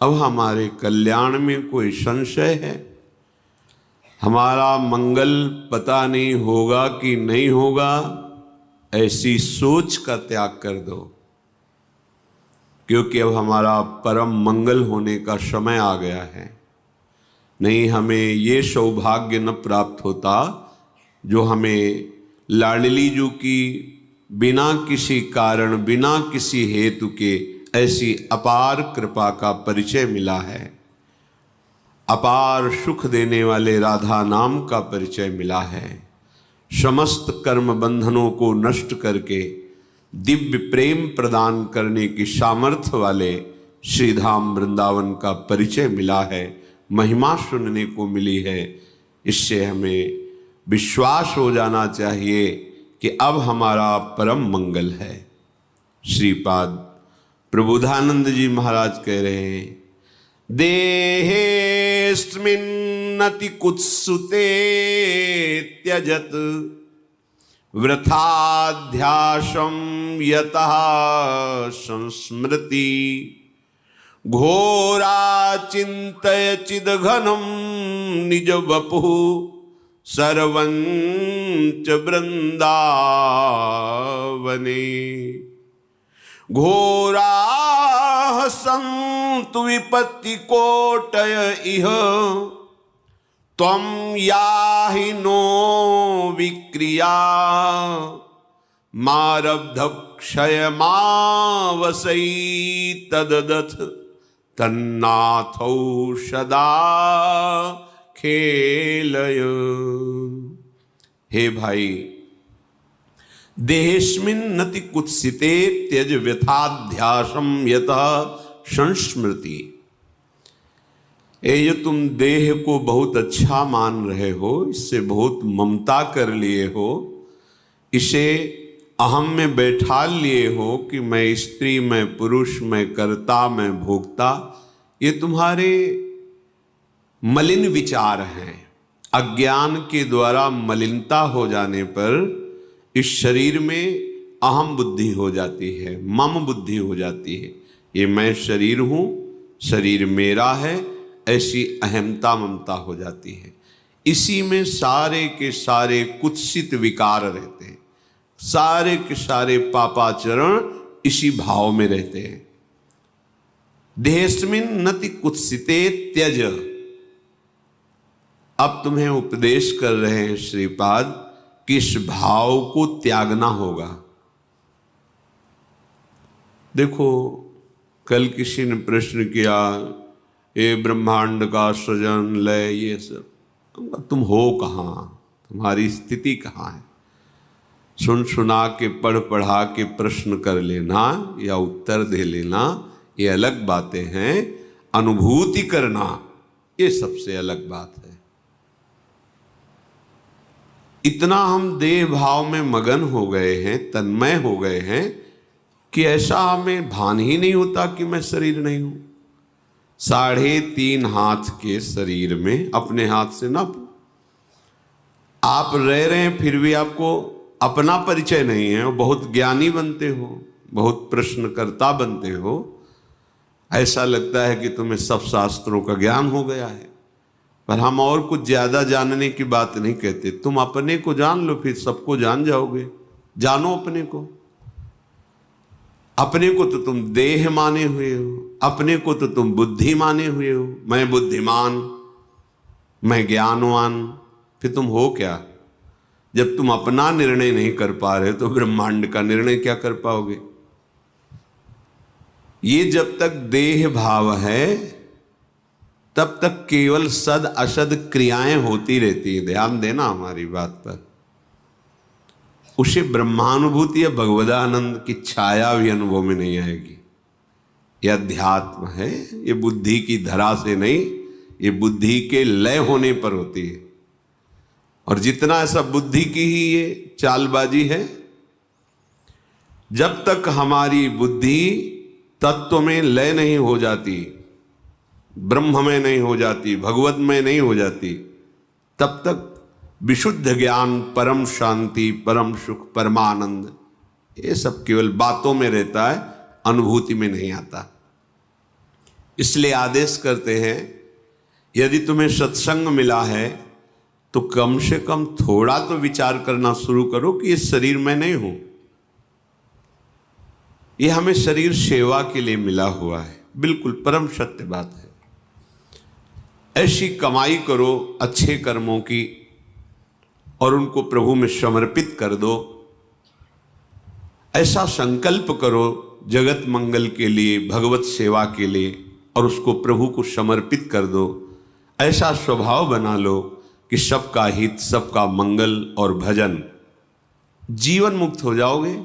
अब हमारे कल्याण में कोई संशय है? हमारा मंगल पता नहीं होगा कि नहीं होगा, ऐसी सोच का त्याग कर दो, क्योंकि अब हमारा परम मंगल होने का समय आ गया है। नहीं हमें ये सौभाग्य न प्राप्त होता जो हमें लाडली जी की बिना किसी कारण, बिना किसी हेतु के ऐसी अपार कृपा का परिचय मिला है, अपार सुख देने वाले राधा नाम का परिचय मिला है, समस्त कर्म बंधनों को नष्ट करके दिव्य प्रेम प्रदान करने की सामर्थ्य वाले श्रीधाम वृंदावन का परिचय मिला है, महिमा सुनने को मिली है। इससे हमें विश्वास हो जाना चाहिए कि अब हमारा परम मंगल है। श्रीपाद प्रबोधानंद जी महाराज कह रहे हैं, देहेस्मिन्नति कुत्सुते त्यजत वृथाध्यासं यतः संस्मृति घोरा चिंतय चिदघनम निज वपुः सर्वंच वृंदावने घोराः सन्तु विपत्ति कोटय इह त्वं याहि नो विक्रिया मारब्ध क्षयमावसै तददथ तन्नाथौ सदा खेलय। हे भाई, देहेस्मिन् नति कुत्सिते त्यज व्यथाध्यासम यतः संस्मृति। ये तुम देह को बहुत अच्छा मान रहे हो, इससे बहुत ममता कर लिए हो, इसे अहम में बैठा लिए हो कि मैं स्त्री, मैं पुरुष, मैं कर्ता, मैं भोक्ता, ये तुम्हारे मलिन विचार हैं। अज्ञान के द्वारा मलिनता हो जाने पर इस शरीर में अहम बुद्धि हो जाती है, मम बुद्धि हो जाती है। ये मैं शरीर हूँ, शरीर मेरा है, ऐसी अहमता ममता हो जाती है। इसी में सारे के सारे कुत्सित विकार रहते हैं, सारे के सारे पापाचरण इसी भाव में रहते हैं। देहेस्मिन् नति कुत्सिते त्यज। अब तुम्हें उपदेश कर रहे हैं श्रीपाद कि इस भाव को त्यागना होगा। देखो, कल किसी ने प्रश्न किया, ये ब्रह्मांड का सृजन, लय, ये सब, तुम हो कहाँ, तुम्हारी स्थिति कहाँ है? सुन सुना के, पढ़ पढ़ा के प्रश्न कर लेना या उत्तर दे लेना ये अलग बातें हैं, अनुभूति करना ये सबसे अलग बात है। इतना हम देह भाव में मगन हो गए हैं, तन्मय हो गए हैं कि ऐसा हमें भान ही नहीं होता कि मैं शरीर नहीं हूं। 3.5 हाथ के शरीर में अपने हाथ से ना आप रह रहे हैं, फिर भी आपको अपना परिचय नहीं है। बहुत ज्ञानी बनते हो, बहुत प्रश्नकर्ता बनते हो, ऐसा लगता है कि तुम्हें सब शास्त्रों का ज्ञान हो गया है। पर हम और कुछ ज्यादा जानने की बात नहीं कहते। तुम अपने को जान लो, फिर सबको जान जाओगे। जानो अपने को। अपने को तो तुम देह माने हुए हो, अपने को तो तुम बुद्धि माने हुए हो। मैं बुद्धिमान, मैं ज्ञानवान, फिर तुम हो क्या? जब तुम अपना निर्णय नहीं कर पा रहे तो ब्रह्मांड का निर्णय क्या कर पाओगे? ये जब तक देह भाव है तब तक केवल सद असद क्रियाएं होती रहती है। ध्यान देना हमारी बात पर। उसे ब्रह्मानुभूति या भगवदानंद की छाया भी अनुभव में नहीं आएगी। यह अध्यात्म है, ये बुद्धि की धरा से नहीं, ये बुद्धि के लय होने पर होती है। और जितना ऐसा बुद्धि की ही ये चालबाजी है, जब तक हमारी बुद्धि तत्व में लय नहीं हो जाती, ब्रह्म में नहीं हो जाती, भगवत में नहीं हो जाती, तब तक विशुद्ध ज्ञान, परम शांति, परम सुख, परमानंद, ये सब केवल बातों में रहता है, अनुभूति में नहीं आता। इसलिए आदेश करते हैं, यदि तुम्हें सत्संग मिला है तो कम से कम थोड़ा तो विचार करना शुरू करो कि ये शरीर मैं नहीं हूं, ये हमें शरीर सेवा के लिए मिला हुआ है। बिल्कुल परम सत्य बात है। ऐसी कमाई करो अच्छे कर्मों की और उनको प्रभु में समर्पित कर दो। ऐसा संकल्प करो जगत मंगल के लिए, भगवत सेवा के लिए, और उसको प्रभु को समर्पित कर दो। ऐसा स्वभाव बना लो कि सबका हित, सबका मंगल और भजन, जीवन मुक्त हो जाओगे।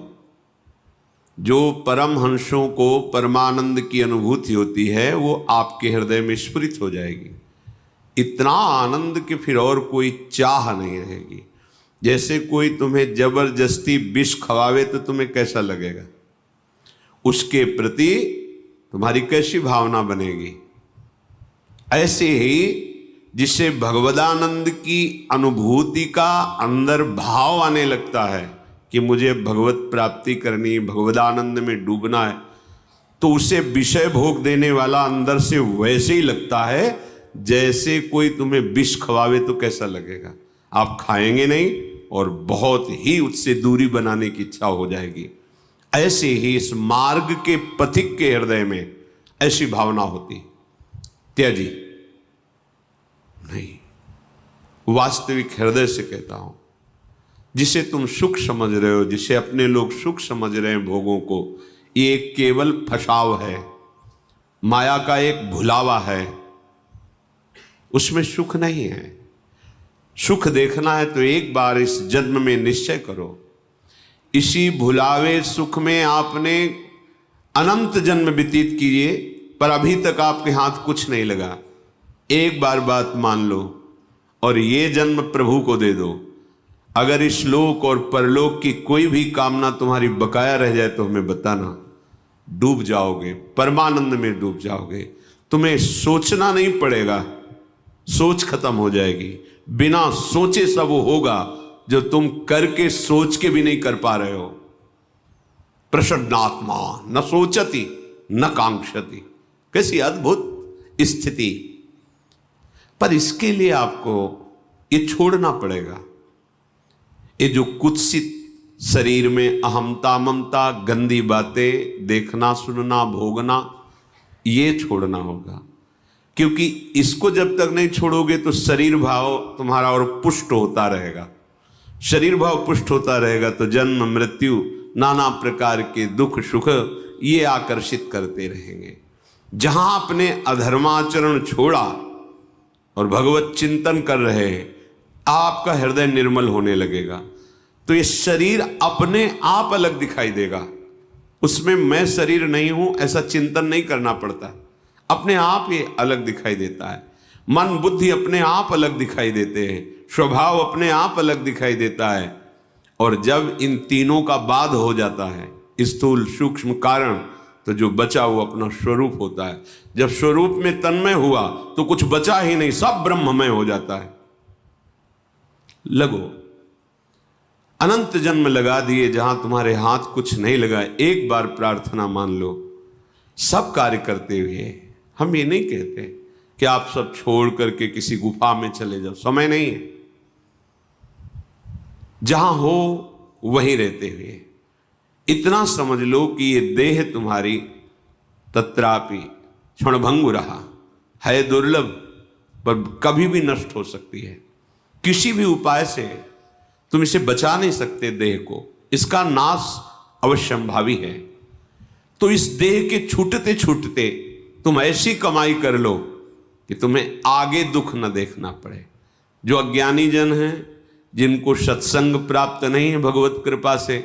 जो परमहंसों को परमानंद की अनुभूति होती है वो आपके हृदय में स्फुरित हो जाएगी। इतना आनंद कि फिर और कोई चाह नहीं रहेगी। जैसे कोई तुम्हें जबरदस्ती विष खवावे तो तुम्हें कैसा लगेगा, उसके प्रति तुम्हारी कैसी भावना बनेगी। ऐसे ही जिसे भगवदानंद की अनुभूति का अंदर भाव आने लगता है कि मुझे भगवत प्राप्ति करनी, भगवदानंद में डूबना है, तो उसे विषय भोग देने वाला अंदर से वैसे ही लगता है जैसे कोई तुम्हें विष खवावे तो कैसा लगेगा। आप खाएंगे नहीं और बहुत ही उससे दूरी बनाने की इच्छा हो जाएगी। ऐसे ही इस मार्ग के पथिक के हृदय में ऐसी भावना होती, त्याजी नहीं। वास्तविक हृदय से कहता हूं, जिसे तुम सुख समझ रहे हो, जिसे अपने लोग सुख समझ रहे हैं भोगों को, ये केवल फसाव है, माया का एक भुलावा है, उसमें सुख नहीं है। सुख देखना है तो एक बार इस जन्म में निश्चय करो। इसी भुलावे सुख में आपने अनंत जन्म व्यतीत किए पर अभी तक आपके हाथ कुछ नहीं लगा। एक बार बात मान लो और ये जन्म प्रभु को दे दो। अगर इस लोक और परलोक की कोई भी कामना तुम्हारी बकाया रह जाए तो हमें बताना, डूब जाओगे, परमानंद में डूब जाओगे। तुम्हें सोचना नहीं पड़ेगा, सोच खत्म हो जाएगी। बिना सोचे सब वो होगा जो तुम करके सोच के भी नहीं कर पा रहे हो। प्रसन्नात्मा न सोचती न कांक्षति, कैसी अद्भुत स्थिति। पर इसके लिए आपको ये छोड़ना पड़ेगा। ये जो कुत्सित शरीर में अहमता ममता, गंदी बातें देखना, सुनना, भोगना, ये छोड़ना होगा। क्योंकि इसको जब तक नहीं छोड़ोगे तो शरीर भाव तुम्हारा और पुष्ट होता रहेगा। शरीर भाव पुष्ट होता रहेगा तो जन्म मृत्यु, नाना प्रकार के दुख सुख ये आकर्षित करते रहेंगे। जहां आपने अधर्माचरण छोड़ा और भगवत चिंतन कर रहे हैं, आपका हृदय निर्मल होने लगेगा। तो ये शरीर अपने आप अलग दिखाई देगा। उसमें मैं शरीर नहीं हूं ऐसा चिंतन नहीं करना पड़ता, अपने आप ये अलग दिखाई देता है। मन बुद्धि अपने आप अलग दिखाई देते हैं, स्वभाव अपने आप अलग दिखाई देता है। और जब इन तीनों का बाध हो जाता है, स्थूल सूक्ष्म कारण, तो जो बचा वो अपना स्वरूप होता है। जब स्वरूप में तन्मय हुआ तो कुछ बचा ही नहीं, सब ब्रह्ममय हो जाता है। लगो, अनंत जन्म लगा दिए जहां तुम्हारे हाथ कुछ नहीं लगा। एक बार प्रार्थना मान लो। सब कार्य करते हुए हम ये नहीं कहते कि आप सब छोड़ करके किसी गुफा में चले जाओ, समय नहीं है। जहां हो वहीं रहते हुए इतना समझ लो कि ये देह तुम्हारी तत्रापि क्षणभंगुरहा है, दुर्लभ, पर कभी भी नष्ट हो सकती है। किसी भी उपाय से तुम इसे बचा नहीं सकते देह को, इसका नाश अवश्यंभावी है। तो इस देह के छूटते छूटते तुम ऐसी कमाई कर लो कि तुम्हें आगे दुख न देखना पड़े। जो अज्ञानी जन हैं, जिनको सत्संग प्राप्त नहीं है भगवत कृपा से,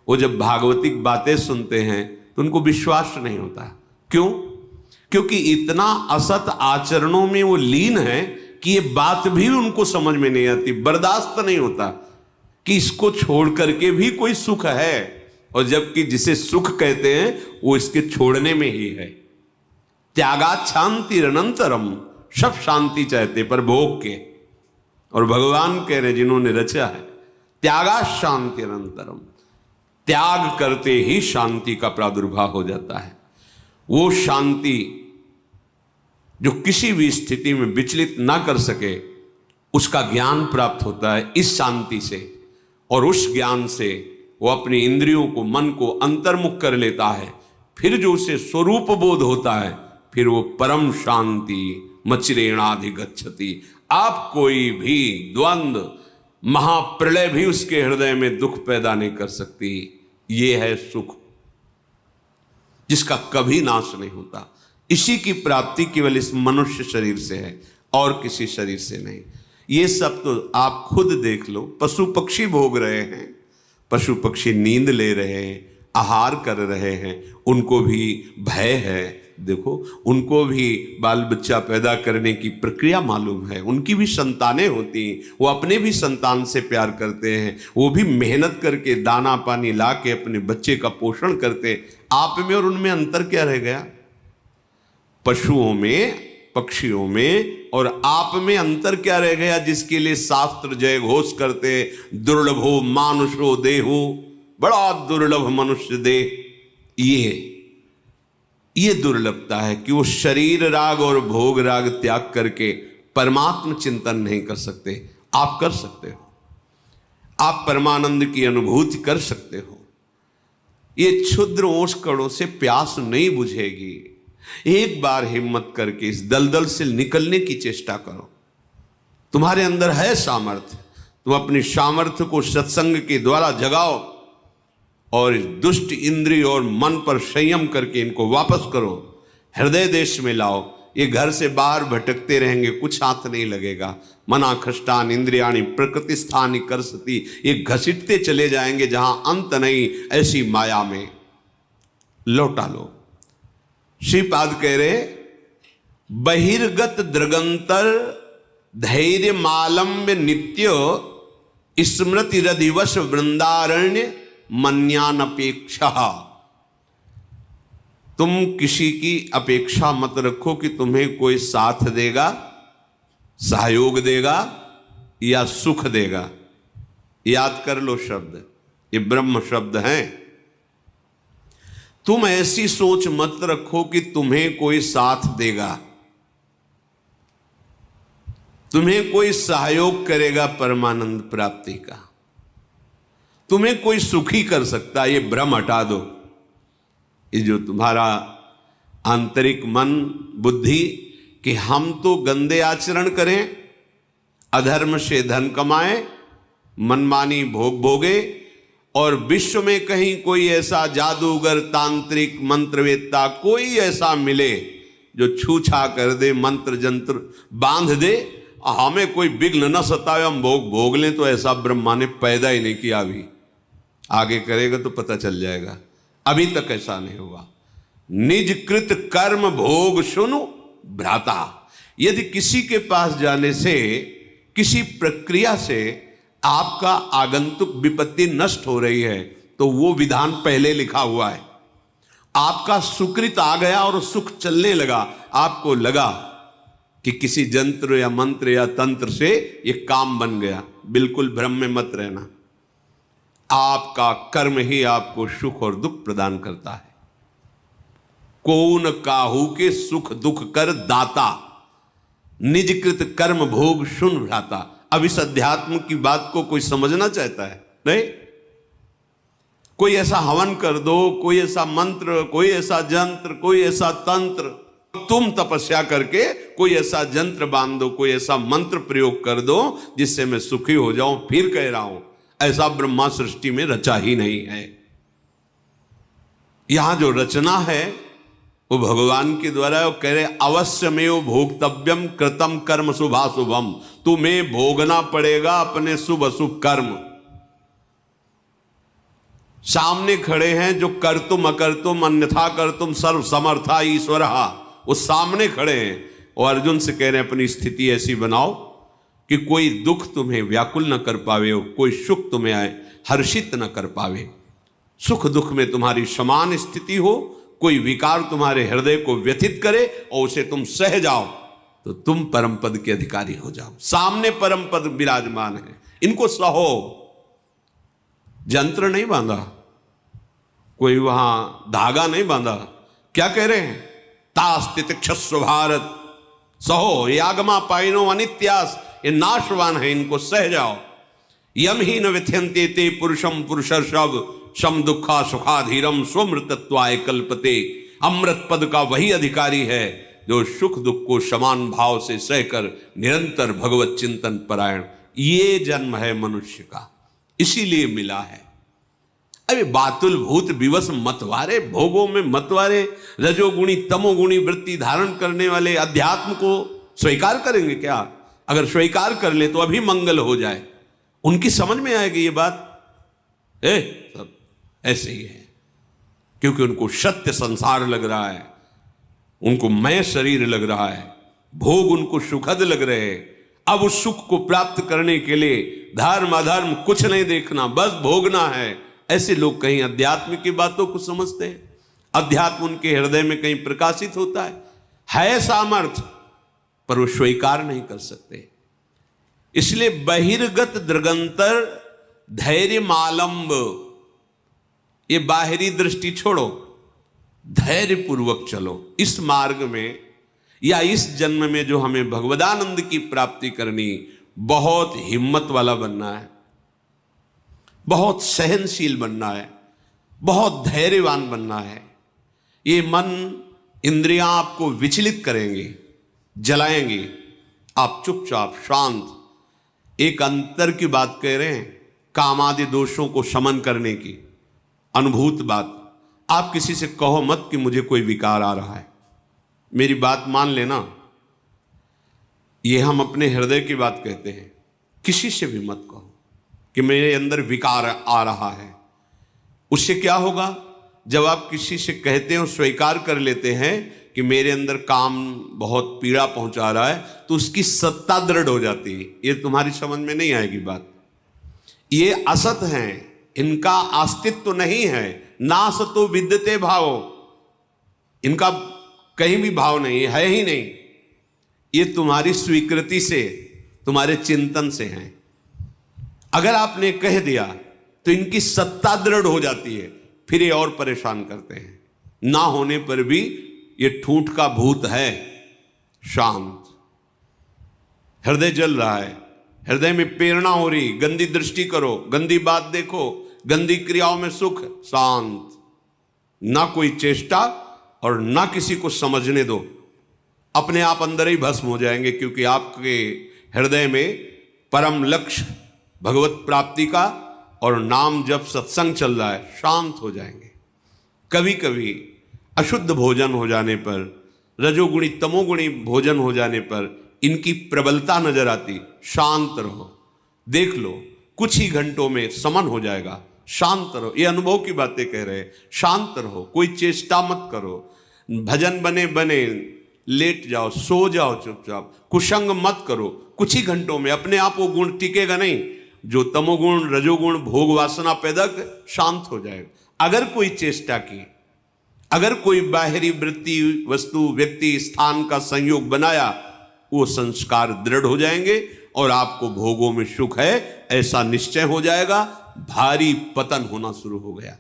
वो जब भागवतिक बातें सुनते हैं तो उनको विश्वास नहीं होता। क्यों? क्योंकि इतना असत आचरणों में वो लीन है कि ये बात भी उनको समझ में नहीं आती, बर्दाश्त नहीं होता कि इसको छोड़ करके भी कोई सुख है। और जबकि जिसे सुख कहते हैं वो इसके छोड़ने में ही है। त्यागात शांति अनंतरम, सब शांति चाहते पर भोग के। और भगवान कह रहे जिन्होंने रचा है, त्यागात शांति अनंतरम, त्याग करते ही शांति का प्रादुर्भाव हो जाता है। वो शांति जो किसी भी स्थिति में विचलित ना कर सके, उसका ज्ञान प्राप्त होता है इस शांति से, और उस ज्ञान से वो अपनी इंद्रियों को, मन को अंतर्मुख कर लेता है। फिर जो उसे स्वरूप बोध होता है, फिर वो परम शांति मचिरेणाधिगच्छति। आप कोई भी द्वंद्व, महाप्रलय भी उसके हृदय में दुख पैदा नहीं कर सकती। ये है सुख जिसका कभी नाश नहीं होता। इसी की प्राप्ति केवल इस मनुष्य शरीर से है और किसी शरीर से नहीं। ये सब तो आप खुद देख लो, पशु पक्षी भोग रहे हैं, पशु पक्षी नींद ले रहे हैं, आहार कर रहे हैं, उनको भी भय है। देखो, उनको भी बाल बच्चा पैदा करने की प्रक्रिया मालूम है, उनकी भी संतानें होती हैं, वो अपने भी संतान से प्यार करते हैं, वो भी मेहनत करके दाना पानी ला के अपने बच्चे का पोषण करते हैं। आप में और उनमें अंतर क्या रह गया? पशुओं में, पक्षियों में और आप में अंतर क्या रह गया, जिसके लिए शास्त्र जय घोष करते, दुर्लभो मानुषो देहो, बड़ा दुर्लभ मनुष्य देह। ये दुर्लभता है कि वो शरीर राग और भोग राग त्याग करके परमात्म चिंतन नहीं कर सकते। आप कर सकते हो, आप परमानंद की अनुभूति कर सकते हो। ये क्षुद्र ओस कणों से प्यास नहीं बुझेगी। एक बार हिम्मत करके इस दलदल से निकलने की चेष्टा करो। तुम्हारे अंदर है सामर्थ्य, तुम अपनी सामर्थ्य को सत्संग के द्वारा जगाओ और इस दुष्ट इंद्रिय और मन पर संयम करके इनको वापस करो, हृदय देश में लाओ। ये घर से बाहर भटकते रहेंगे, कुछ हाथ नहीं लगेगा। मना खष्टान इंद्रियाणि प्रकृति स्थानी करसती, ये घसीटते चले जाएंगे जहां अंत नहीं, ऐसी माया में लौटा लो। श्रीपाद कह रहे, बहिर्गत दृगंतर धैर्य मालम्य नित्य स्मृति रधिवश वृंदारण्य मन्यान अपेक्षा। तुम किसी की अपेक्षा मत रखो कि तुम्हें कोई साथ देगा, सहयोग देगा या सुख देगा। याद कर लो शब्द, ये ब्रह्म शब्द हैं। तुम ऐसी सोच मत रखो कि तुम्हें कोई साथ देगा, तुम्हें कोई सहयोग करेगा परमानंद प्राप्ति का, तुम्हें कोई सुखी कर सकता। ये भ्रम हटा दो। ये जो तुम्हारा आंतरिक मन बुद्धि कि हम तो गंदे आचरण करें, अधर्म से धन कमाएं, मनमानी भोग भोगे, और विश्व में कहीं कोई ऐसा जादूगर, तांत्रिक, मंत्रवेत्ता कोई ऐसा मिले जो छूछा कर दे, मंत्र जंत्र बांध दे, हमें कोई विघ्न न सतावे, हम भोग भोग लें, तो ऐसा ब्रह्मा ने पैदा ही नहीं किया। अभी आगे करेगा तो पता चल जाएगा। अभी तक ऐसा नहीं हुआ। निज कृत कर्म भोग सुनु भ्राता। यदि किसी के पास जाने से, किसी प्रक्रिया से आपका आगंतुक विपत्ति नष्ट हो रही है, तो वो विधान पहले लिखा हुआ है। आपका सुकृत आ गया और सुख चलने लगा, आपको लगा कि किसी जंत्र या मंत्र या तंत्र से ये काम बन गया, बिल्कुल भ्रम में मत रहना। आपका कर्म ही आपको सुख और दुख प्रदान करता है। कौन काहू के सुख दुख कर दाता, निजकृत कर्म भोग सुन भ्राता। अब इस अध्यात्म की बात को कोई समझना चाहता है? नहीं। कोई ऐसा हवन कर दो, कोई ऐसा मंत्र, कोई ऐसा जंत्र, कोई ऐसा तंत्र, तुम तपस्या करके कोई ऐसा जंत्र बांध दो, कोई ऐसा मंत्र प्रयोग कर दो जिससे मैं सुखी हो जाऊं। फिर कह रहा हूं, ऐसा ब्रह्मा सृष्टि में रचा ही नहीं है। यहां जो रचना है वो भगवान के द्वारा। वो कह रहे, अवश्यमेव भोक्तव्यम कृतम कर्म शुभाशुभम। तुम्हें भोगना पड़ेगा अपने शुभ अशुभ कर्म। सामने खड़े हैं जो कर्तुम अकर्तुम अन्यथा कर्तुम सर्व समर्था ईश्वर, वो सामने खड़े हैं और अर्जुन से कह रहे हैं, अपनी स्थिति ऐसी बनाओ कि कोई दुख तुम्हें व्याकुल न कर पावे, कोई सुख तुम्हें आए हर्षित न कर पावे। सुख दुख में तुम्हारी समान स्थिति हो, कोई विकार तुम्हारे हृदय को व्यथित करे और उसे तुम सह जाओ, तो तुम परम पद के अधिकारी हो जाओ। सामने परम पद विराजमान है, इनको सहो। जंत्र नहीं बांधा, कोई वहां धागा नहीं बांधा। क्या कह रहे हैं? तास्तित क्षस्व भारत, सहो ये आगमा पाइनो अनित्यास, ये नाशवान है, इनको सह जाओ। यम ही न व्यथ्यंते ते पुरुषम पुरुषर्षभ सम दुखा सुखाधीरम स्वमृतत्वाय कल्पते। अमृत पद का वही अधिकारी है जो सुख दुख को समान भाव से सहकर निरंतर भगवत चिंतन परायण। ये जन्म है मनुष्य का, इसीलिए मिला है। अरे बातुल भूत विवश मतवारे, भोगों में मतवारे, रजोगुणी तमोगुणी वृत्ति धारण करने वाले अध्यात्म को स्वीकार करेंगे क्या? अगर स्वीकार कर ले तो अभी मंगल हो जाए। उनकी समझ में आएगी ये बात, सब ऐसे ही है, क्योंकि उनको सत्य संसार लग रहा है, उनको मैं शरीर लग रहा है, भोग उनको सुखद लग रहे हैं। अब उस सुख को प्राप्त करने के लिए धर्म अधर्म कुछ नहीं देखना, बस भोगना है। ऐसे लोग कहीं अध्यात्म की बातों को समझते हैं, अध्यात्म उनके हृदय में कहीं प्रकाशित होता है सामर्थ्य, पर वो स्वीकार नहीं कर सकते। इसलिए बहिर्गत दृगंतर धैर्य मालंब, ये बाहरी दृष्टि छोड़ो, धैर्य पूर्वक चलो। इस मार्ग में या इस जन्म में जो हमें भगवदानंद की प्राप्ति करनी, बहुत हिम्मत वाला बनना है, बहुत सहनशील बनना है, बहुत धैर्यवान बनना है। ये मन इंद्रियां आपको विचलित करेंगे, जलाएंगे, आप चुपचाप शांत। एक अंतर की बात कह रहे हैं, कामादि दोषों को शमन करने की अनुभूत बात। आप किसी से कहो मत कि मुझे कोई विकार आ रहा है, मेरी बात मान लेना। ये हम अपने हृदय की बात कहते हैं, किसी से भी मत कहो कि मेरे अंदर विकार आ रहा है। उससे क्या होगा? जब आप किसी से कहते हो, स्वीकार कर लेते हैं कि मेरे अंदर काम बहुत पीड़ा पहुंचा रहा है, तो उसकी सत्ता दृढ़ हो जाती है। ये तुम्हारी समझ में नहीं आएगी बात। ये असत हैं, इनका अस्तित्व तो नहीं है, नासतो विद्यते भाव, इनका कहीं भी भाव नहीं है ही नहीं। ये तुम्हारी स्वीकृति से, तुम्हारे चिंतन से हैं। अगर आपने कह दिया तो इनकी सत्ता दृढ़ हो जाती है, फिर ये और परेशान करते हैं। ना होने पर भी ये ठूठ का भूत है, शांत। हृदय जल रहा है, हृदय में प्रेरणा हो रही, गंदी दृष्टि करो, गंदी बात देखो, गंदी क्रियाओं में सुख, शांत। ना कोई चेष्टा और ना किसी को समझने दो, अपने आप अंदर ही भस्म हो जाएंगे, क्योंकि आपके हृदय में परम लक्ष्य भगवत प्राप्ति का और नाम जब सत्संग चल रहा है, शांत हो जाएंगे। कभी कभी अशुद्ध भोजन हो जाने पर, रजोगुणी तमोगुणी भोजन हो जाने पर इनकी प्रबलता नजर आती। शांत रहो, देख लो, कुछ ही घंटों में समन हो जाएगा। शांत रहो, ये अनुभव की बातें कह रहे हैं। शांत रहो, कोई चेष्टा मत करो, भजन बने बने लेट जाओ, सो जाओ चुपचाप, कुसंग मत करो। कुछ ही घंटों में अपने आप वो गुण टिकेगा नहीं, जो तमोगुण रजोगुण भोग वासना पैदा कर, शांत हो जाएगा। अगर कोई चेष्टा की, अगर कोई बाहरी वृत्ति वस्तु व्यक्ति स्थान का संयोग बनाया, वो संस्कार दृढ़ हो जाएंगे और आपको भोगों में सुख है ऐसा निश्चय हो जाएगा। भारी पतन होना शुरू हो गया।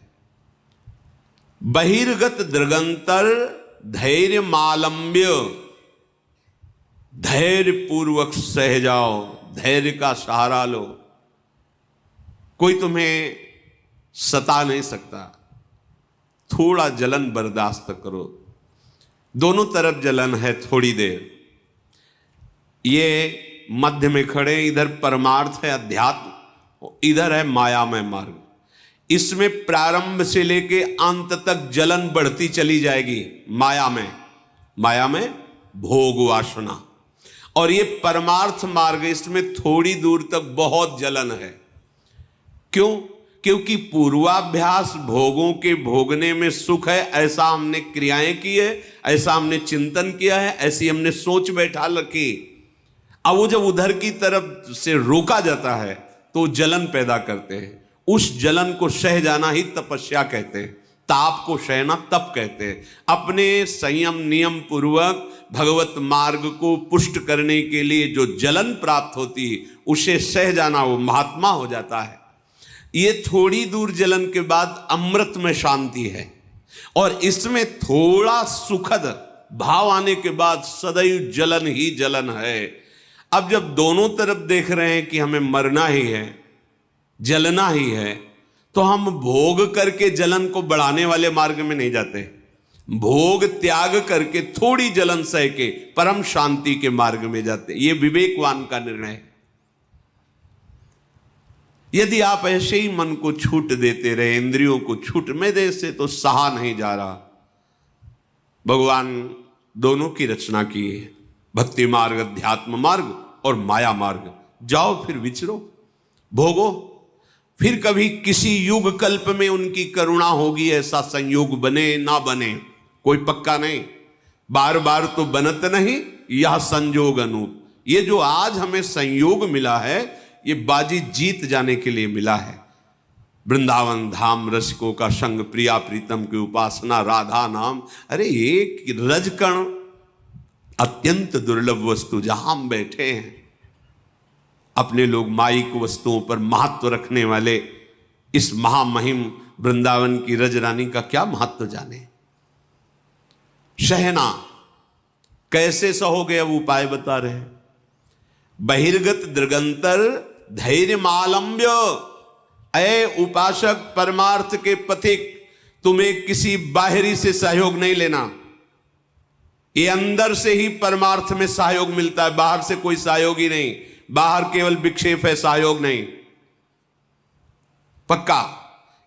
बहिर्गत दृगंतर धैर्य मालंब्य, धैर्य पूर्वक सह जाओ, धैर्य का सहारा लो। कोई तुम्हें सता नहीं सकता, थोड़ा जलन बर्दाश्त करो। दोनों तरफ जलन है, थोड़ी देर। ये मध्य में खड़े, इधर परमार्थ है अध्यात्म, इधर है मायामय मार्ग। इसमें प्रारंभ से लेके अंत तक जलन बढ़ती चली जाएगी। माया में भोग वासना, और ये परमार्थ मार्ग, इसमें थोड़ी दूर तक बहुत जलन है। क्यों? क्योंकि पूर्वाभ्यास भोगों के भोगने में सुख है, ऐसा हमने क्रियाएं की है, ऐसा हमने चिंतन किया है, ऐसी हमने सोच बैठा रखी। अब वो जब उधर की तरफ से रोका जाता है तो जलन पैदा करते हैं। उस जलन को सह जाना ही तपस्या कहते हैं, ताप को सहना तप कहते हैं। अपने संयम नियम पूर्वक भगवत मार्ग को पुष्ट करने के लिए जो जलन प्राप्त होती है, उसे सह जाना, वो महात्मा हो जाता है। ये थोड़ी दूर जलन के बाद अमृत में शांति है, और इसमें थोड़ा सुखद भाव आने के बाद सदैव जलन ही जलन है। अब जब दोनों तरफ देख रहे हैं कि हमें मरना ही है, जलना ही है, तो हम भोग करके जलन को बढ़ाने वाले मार्ग में नहीं जाते। भोग त्याग करके थोड़ी जलन सह के परम शांति के मार्ग में जाते। ये विवेकवान का निर्णय है। यदि आप ऐसे ही मन को छूट देते रहे, इंद्रियों को छूट में दे से तो सहा नहीं जा रहा। भगवान दोनों की रचना की है, भक्ति मार्ग, अध्यात्म मार्ग और माया मार्ग। जाओ फिर विचरो, भोगो। फिर कभी किसी युग कल्प में उनकी करुणा होगी, ऐसा संयोग बने ना बने कोई पक्का नहीं। बार बार तो बनत नहीं, यह संयोग अनूप। ये जो आज हमें संयोग मिला है, ये बाजी जीत जाने के लिए मिला है। वृंदावन धाम रसिकों का संग, प्रिया प्रीतम की उपासना, राधा नाम। अरे एक रजकण अत्यंत दुर्लभ वस्तु, जहां हम बैठे हैं, अपने लोग माइक वस्तुओं पर महत्व रखने वाले इस महामहिम वृंदावन की रज रानी का क्या महत्व जाने। शहना कैसे सहोगे, अब उपाय बता रहे। बहिर्गत दृगंतर धैर्य मालंब्य। ऐ उपासक, परमार्थ के पथिक, तुम्हें किसी बाहरी से सहयोग नहीं लेना। ये अंदर से ही परमार्थ में सहयोग मिलता है, बाहर से कोई सहयोग ही नहीं। बाहर केवल विक्षेप है, सहयोग नहीं। पक्का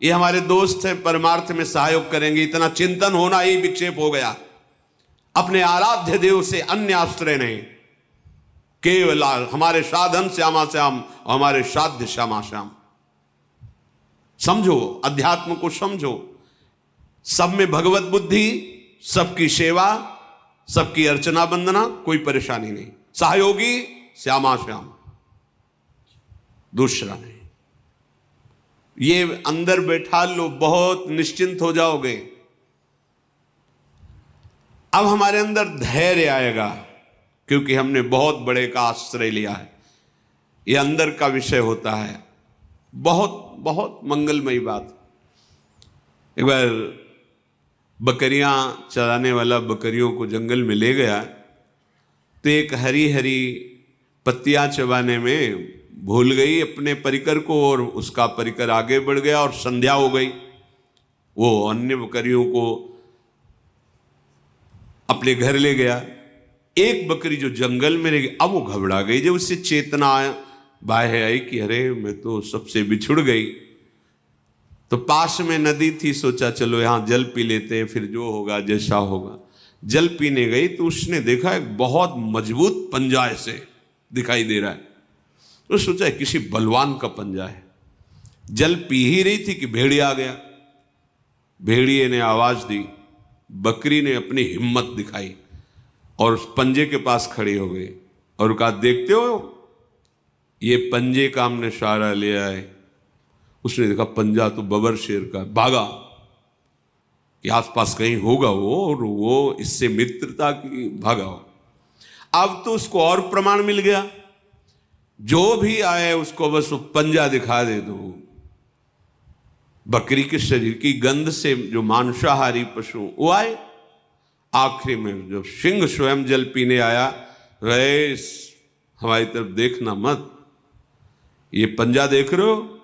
ये हमारे दोस्त हैं, परमार्थ में सहयोग करेंगे, इतना चिंतन होना ही विक्षेप हो गया। अपने आराध्य देव से अन्य आश्रय नहीं, केवल हमारे साधन श्यामा श्याम, हमारे साध्य श्यामा श्याम। समझो, अध्यात्म को समझो। सब में भगवत बुद्धि, सबकी सेवा, सबकी अर्चना वंदना, कोई परेशानी नहीं। सहयोगी श्यामा श्याम, दूसरा नहीं। ये अंदर बैठा लो, बहुत निश्चिंत हो जाओगे। अब हमारे अंदर धैर्य आएगा, क्योंकि हमने बहुत बड़े का आश्रय लिया है। ये अंदर का विषय होता है। बहुत बहुत मंगलमयी बात। एक बार बकरियां चराने वाला बकरियों को जंगल में ले गया, तो एक हरी हरी पत्तियां चबाने में भूल गई अपने परिकर को, और उसका परिकर आगे बढ़ गया और संध्या हो गई। वो अन्य बकरियों को अपने घर ले गया। एक बकरी जो जंगल में रह गई, अब वो घबरा गई। जब उससे चेतना बाहर आई कि अरे मैं तो सबसे बिछुड़ गई, तो पास में नदी थी, सोचा चलो यहां जल पी लेते हैं, फिर जो होगा जैसा होगा। जल पीने गई तो उसने देखा एक बहुत मजबूत पंजा ऐसे दिखाई दे रहा है। तो सोचा किसी बलवान का पंजा है। जल पी ही रही थी कि भेड़िया आ गया। भेड़िए ने आवाज दी, बकरी ने अपनी हिम्मत दिखाई और उस पंजे के पास खड़ी हो गई और कहा, देखते हो ये पंजे का हमने सहारा लिया है। उसने देखा पंजा तो बबर शेर का। भागा कि आसपास कहीं होगा वो, और वो इससे मित्रता की, भागा। अब तो उसको और प्रमाण मिल गया, जो भी आए उसको बस वो पंजा दिखा दे दो। बकरी के शरीर की गंध से जो मांसाहारी पशु वो आए। आखिरी में जो सिंह स्वयं जल पीने आया, रे हमारी तरफ देखना मत, ये पंजा देख रहे हो,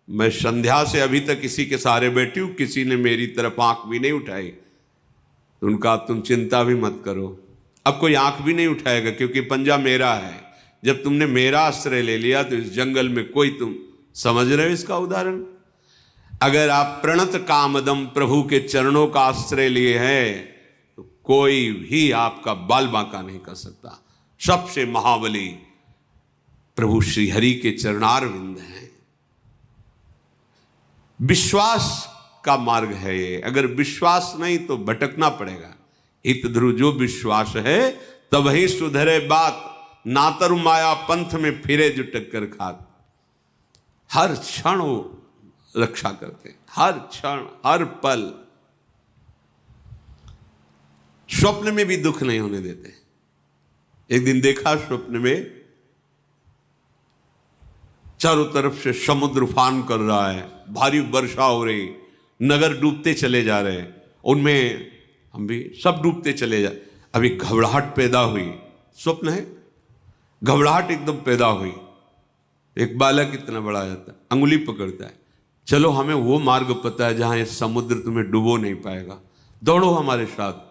मैं संध्या से अभी तक इसी के सहारे बैठी हूं, किसी ने मेरी तरफ आंख भी नहीं उठाई। तो उनका तुम चिंता भी मत करो, अब कोई आंख भी नहीं उठाएगा, क्योंकि पंजा मेरा है। जब तुमने मेरा आश्रय ले लिया तो इस जंगल में कोई, तुम समझ रहे हो इसका उदाहरण। अगर आप प्रणत कामदम प्रभु के चरणों का आश्रय लिए हैं, तो कोई भी आपका बाल बांका नहीं कर सकता। सबसे महाबली प्रभु श्री हरि के चरणारविंद हैं। विश्वास का मार्ग है ये। अगर विश्वास नहीं तो भटकना पड़ेगा। हित ध्रुव जो विश्वास है तब ही सुधरे बात, नातर माया पंथ में फिरे जो टक्कर खात। हर क्षण वो रक्षा करते, हर क्षण, हर पल। स्वप्न में भी दुख नहीं होने देते। एक दिन देखा स्वप्न में चारों तरफ से समुद्र उफान कर रहा है, भारी वर्षा हो रही, नगर डूबते चले जा रहे हैं। उनमें हम भी सब डूबते चले जाए। अभी घबराहट पैदा हुई, स्वप्न है, घबराहट एकदम पैदा हुई। एक बालक इतना बड़ा आ जाता है, अंगुली पकड़ता है, चलो हमें वो मार्ग पता है जहां ये समुद्र तुम्हें डुबो नहीं पाएगा, दौड़ो हमारे साथ।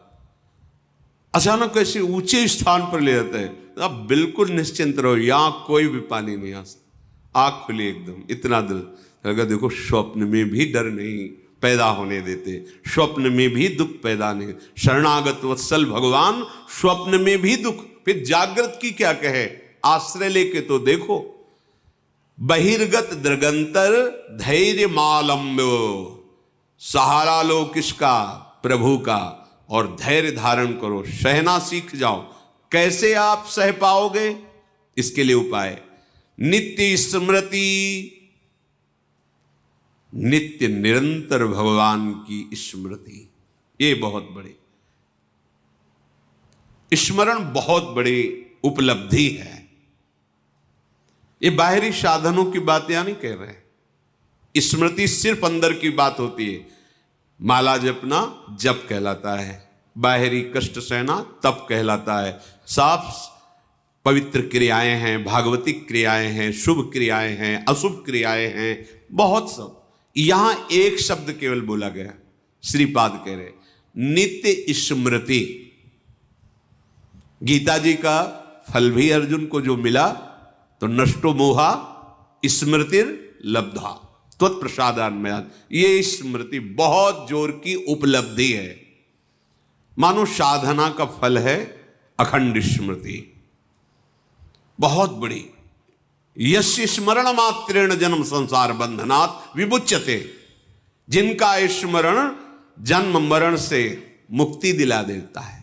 अचानक ऐसे ऊंचे स्थान पर ले जाता है, आप बिल्कुल निश्चिंत रहो, यहां कोई भी पानी नहीं आ सकता। आंख खुली एकदम, इतना डर लगा। देखो स्वप्न में भी डर नहीं पैदा होने देते, स्वप्न में भी दुख पैदा नहीं। शरणागत वत्सल भगवान स्वप्न में भी दुख, फिर जागृत की क्या कहे, आश्रय लेके तो देखो। बहिर्गत दृगंतर धैर्य मालम्ब, सहारा लो किसका, प्रभु का, और धैर्य धारण करो, सहना सीख जाओ। कैसे आप सह पाओगे, इसके लिए उपाय नित्य स्मृति, नित्य निरंतर भगवान की स्मृति। ये बहुत बड़े स्मरण, बहुत बड़ी उपलब्धि है। ये बाहरी साधनों की बातें नहीं कह रहे, स्मृति सिर्फ अंदर की बात होती है। माला जपना जप कहलाता है, बाहरी कष्ट सहना तप कहलाता है। साफ पवित्र क्रियाएं हैं, भागवतिक क्रियाएं हैं, शुभ क्रियाएं हैं, अशुभ क्रियाएं हैं, बहुत सब। यहां एक शब्द केवल बोला गया, श्रीपाद कह रहे नित्य स्मृति। गीता जी का फल भी अर्जुन को जो मिला, तो नष्टो मोहा स्मृतिर लब्धा त्वत्प्रसादान्मयात्, ये स्मृति बहुत जोर की उपलब्धि है। मानो साधना का फल है अखंड स्मृति, बहुत बड़ी। यस्य स्मरण मात्रेण जन्म संसार बंधनात् विमुच्यते, जिनका स्मरण जन्म मरण से मुक्ति दिला देता है।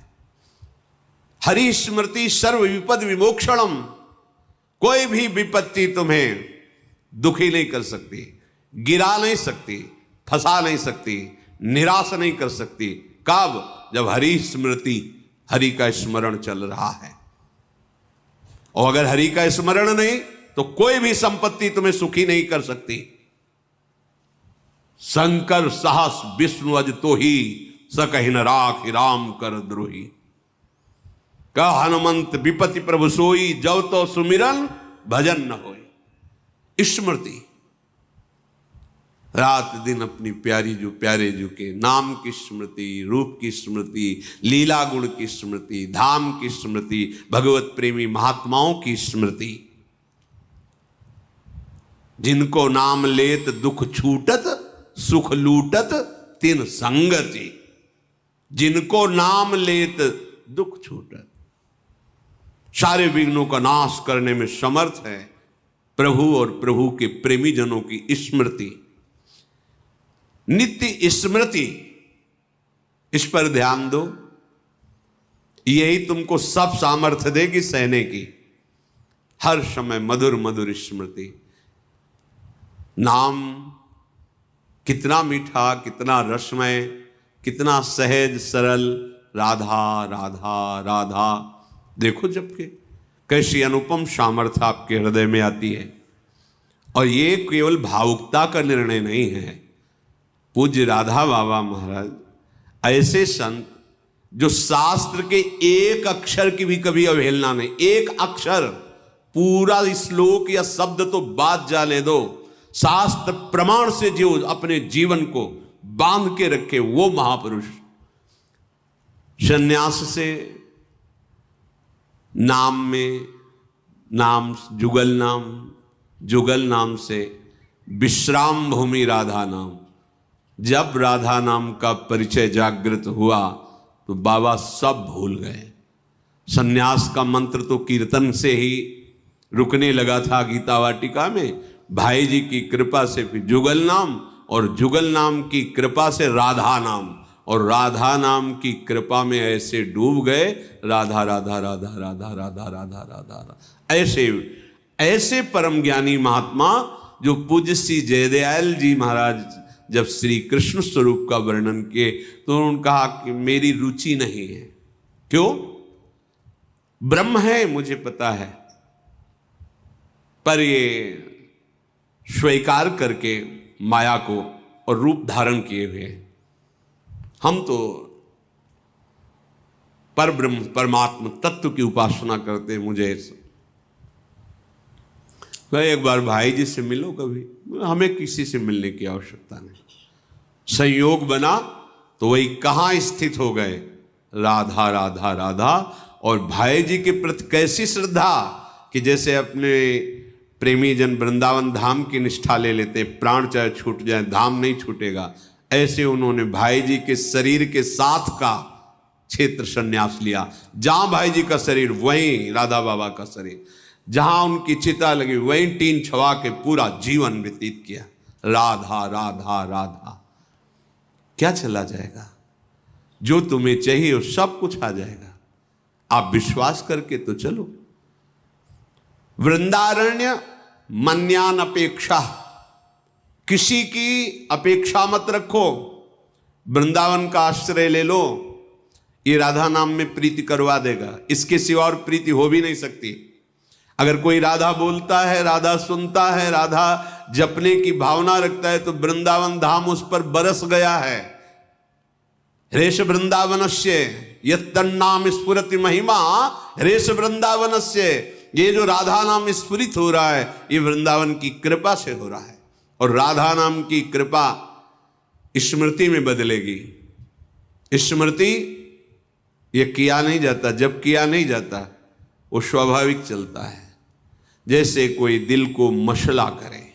हरि स्मृति सर्व विपद विमोक्षणम, कोई भी विपत्ति तुम्हें दुखी नहीं कर सकती, गिरा नहीं सकती, फंसा नहीं सकती, निराश नहीं कर सकती। कब, जब हरि स्मृति, हरि का स्मरण चल रहा है। और अगर हरि का स्मरण नहीं, तो कोई भी संपत्ति तुम्हें सुखी नहीं कर सकती। शंकर सहस विष्णु अज तो ही, सकहिन राख राम कर द्रोही। कह हनुमंत विपति प्रभु सोई, जब तो सुमिरन भजन न होई। स्मृति रात दिन अपनी प्यारी जो प्यारे जो के नाम की स्मृति, रूप की स्मृति, लीला गुण की स्मृति, धाम की स्मृति, भगवत प्रेमी महात्माओं की स्मृति। जिनको नाम लेत दुख छूटत, सुख लूटत तिन संगति। जिनको नाम लेत दुख छूटत, सारे विघ्नों का नाश करने में समर्थ है प्रभु और प्रभु के प्रेमी जनों की स्मृति। नित्य स्मृति, इस पर ध्यान दो, यही तुमको सब सामर्थ्य देगी सहने की। हर समय मधुर मधुर स्मृति। नाम कितना मीठा, कितना रसमय, कितना सहज सरल, राधा राधा राधा। देखो जबकि कैसी अनुपम सामर्थ्य आपके हृदय में आती है। और ये केवल भावुकता का निर्णय नहीं है। पूज्य राधा बाबा महाराज ऐसे संत जो शास्त्र के एक अक्षर की भी कभी अवहेलना नहीं, एक अक्षर, पूरा श्लोक या शब्द तो बात जाने दो, शास्त्र प्रमाण से जो अपने जीवन को बांध के रखे, वो महापुरुष। संन्यास से नाम में नाम, जुगल नाम से विश्राम भूमि राधा नाम। जब राधा नाम का परिचय जागृत हुआ तो बाबा सब भूल गए। संन्यास का मंत्र तो कीर्तन से ही रुकने लगा था गीता वाटिका में। भाई जी की कृपा से फिर जुगल नाम, और जुगल नाम की कृपा से राधा नाम, और राधा नाम की कृपा में ऐसे डूब गए, राधा राधा राधा राधा राधा राधा राधा। ऐसे ऐसे परम ज्ञानी महात्मा जो पूज्य श्री जयदयाल जी महाराज जब श्री कृष्ण स्वरूप का वर्णन किए तो उन्होंने कहा कि मेरी रुचि नहीं है। क्यों? ब्रह्म है मुझे पता है, पर ये स्वीकार करके माया को और रूप धारण किए हुए हम तो पर ब्रह्म परमात्मा तत्व की उपासना करते हैं। मुझे एक बार भाई जी से मिलो कभी, हमें किसी से मिलने की आवश्यकता नहीं। संयोग बना तो वही कहाँ स्थित हो गए, राधा राधा राधा। और भाई जी के प्रति कैसी श्रद्धा कि जैसे अपने प्रेमी जन वृंदावन धाम की निष्ठा ले लेते, प्राण चाहे छूट जाए धाम नहीं छूटेगा, ऐसे उन्होंने भाई जी के शरीर के साथ का क्षेत्र संन्यास लिया। जहां भाई जी का शरीर वहीं राधा बाबा का शरीर, जहां उनकी चिता लगी वहीं टीन छवा के पूरा जीवन व्यतीत किया। राधा राधा राधा। क्या चला जाएगा? जो तुम्हें चाहिए वो सब कुछ आ जाएगा। आप विश्वास करके तो चलो। वृंदारण्य मन्यान अपेक्षा, किसी की अपेक्षा मत रखो। वृंदावन का आश्रय ले लो, ये राधा नाम में प्रीति करवा देगा। इसके सिवा और प्रीति हो भी नहीं सकती। अगर कोई राधा बोलता है, राधा सुनता है, राधा जपने की भावना रखता है तो वृंदावन धाम उस पर बरस गया है। रेश वृंदावनस्य यत्तन्नाम स्फुरति महिमा रेश वृंदावनस्य। ये जो राधा नाम स्फुरित हो रहा है ये वृंदावन की कृपा से हो रहा है। और राधा नाम की कृपा स्मृति में बदलेगी। स्मृति ये किया नहीं जाता, जब किया नहीं जाता वो स्वाभाविक चलता है। जैसे कोई दिल को मशला करे,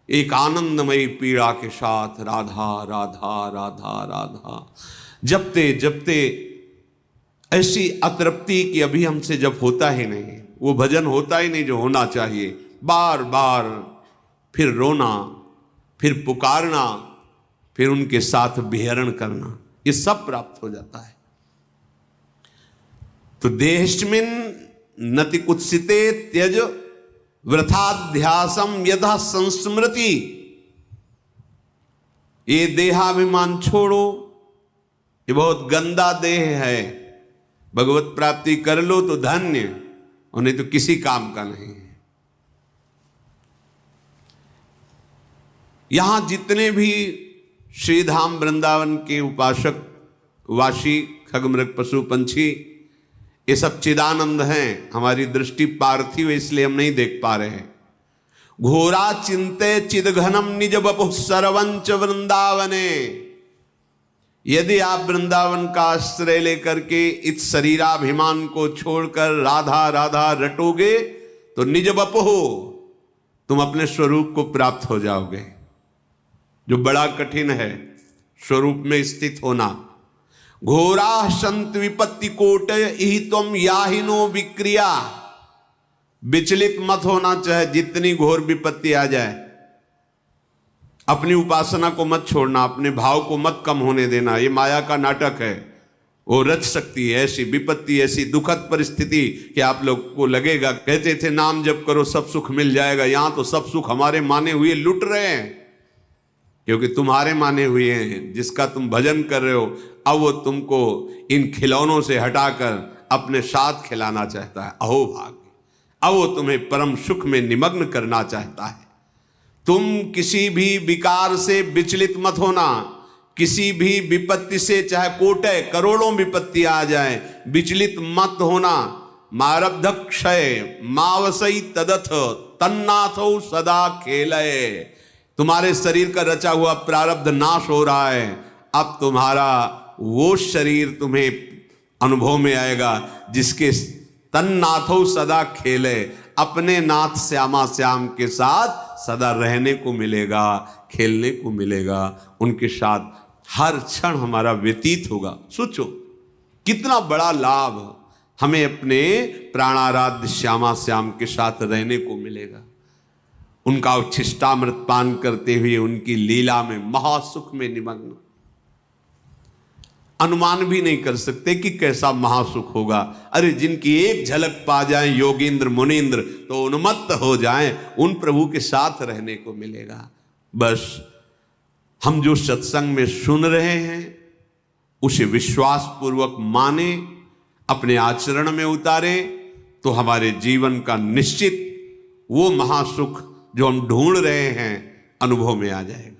एक आनंदमयी पीड़ा के साथ राधा राधा राधा राधा जपते जपते ऐसी अतृप्ति कि अभी हमसे जब होता ही नहीं, वो भजन होता ही नहीं जो होना चाहिए। बार बार फिर रोना, फिर पुकारना, फिर उनके साथ विहरण करना, ये सब प्राप्त हो जाता है। तो देहस्मिन् नति कुत्सिते त्यज वृथाध्यासम यथा संस्मृति। ये देहाभिमान छोड़ो, ये बहुत गंदा देह है। भगवत प्राप्ति कर लो तो धन्य, और नहीं तो किसी काम का नहीं है। यहां जितने भी श्रीधाम वृंदावन के उपासक वासी खगमृग पशु पंछी, ये सब चिदानंद हैं। हमारी दृष्टि पार्थिव है इसलिए हम नहीं देख पा रहे हैं। घोरा चिंते चिदघनम निज बपु सर्वंच वृंदावने। यदि आप वृंदावन का आश्रय लेकर के इस शरीराभिमान को छोड़कर राधा राधा रटोगे तो निज बपु तुम अपने स्वरूप को प्राप्त हो जाओगे, जो बड़ा कठिन है स्वरूप में स्थित होना। घोरा संत विपत्ति कोट ही तुम याहिनो विक्रिया। विचलित मत होना, चाहे जितनी घोर विपत्ति आ जाए। अपनी उपासना को मत छोड़ना, अपने भाव को मत कम होने देना। ये माया का नाटक है, वो रच सकती है ऐसी विपत्ति, ऐसी दुखद परिस्थिति कि आप लोग को लगेगा, कहते थे नाम जप करो सब सुख मिल जाएगा। यहां तो सब सुख हमारे माने हुए लुट रहे हैं, क्योंकि तुम्हारे माने हुए हैं। जिसका तुम भजन कर रहे हो अब वो तुमको इन खिलौनों से हटाकर अपने साथ खिलाना चाहता है। अहो भाग्य! अब वो तुम्हें परम सुख में निमग्न करना चाहता है। तुम किसी भी विकार से विचलित मत होना, किसी भी विपत्ति से, चाहे कोटय करोड़ों विपत्ति आ जाए, विचलित मत होना। मारब्ध क्षय मावसई तदथ तन्नाथो सदा खेलय। तुम्हारे शरीर का रचा हुआ प्रारब्ध नाश हो रहा है। अब तुम्हारा वो शरीर तुम्हें अनुभव में आएगा जिसके तन्नाथो सदा खेले, अपने नाथ श्यामा श्याम के साथ सदा रहने को मिलेगा, खेलने को मिलेगा। उनके साथ हर क्षण हमारा व्यतीत होगा। सोचो कितना बड़ा लाभ हमें अपने प्राणाराध्य श्यामा श्याम के साथ रहने को मिलेगा। उनका उच्छिष्टामृत पान करते हुए उनकी लीला में महासुख में निमग्न। अनुमान भी नहीं कर सकते कि कैसा महासुख होगा। अरे जिनकी एक झलक पा जाए योगींद्र मुनींद्र तो उन्मत्त हो जाएं, उन प्रभु के साथ रहने को मिलेगा। बस हम जो सत्संग में सुन रहे हैं उसे विश्वास पूर्वक माने, अपने आचरण में उतारे तो हमारे जीवन का निश्चित वो महासुख जो हम ढूंढ रहे हैं अनुभव में आ जाएगा।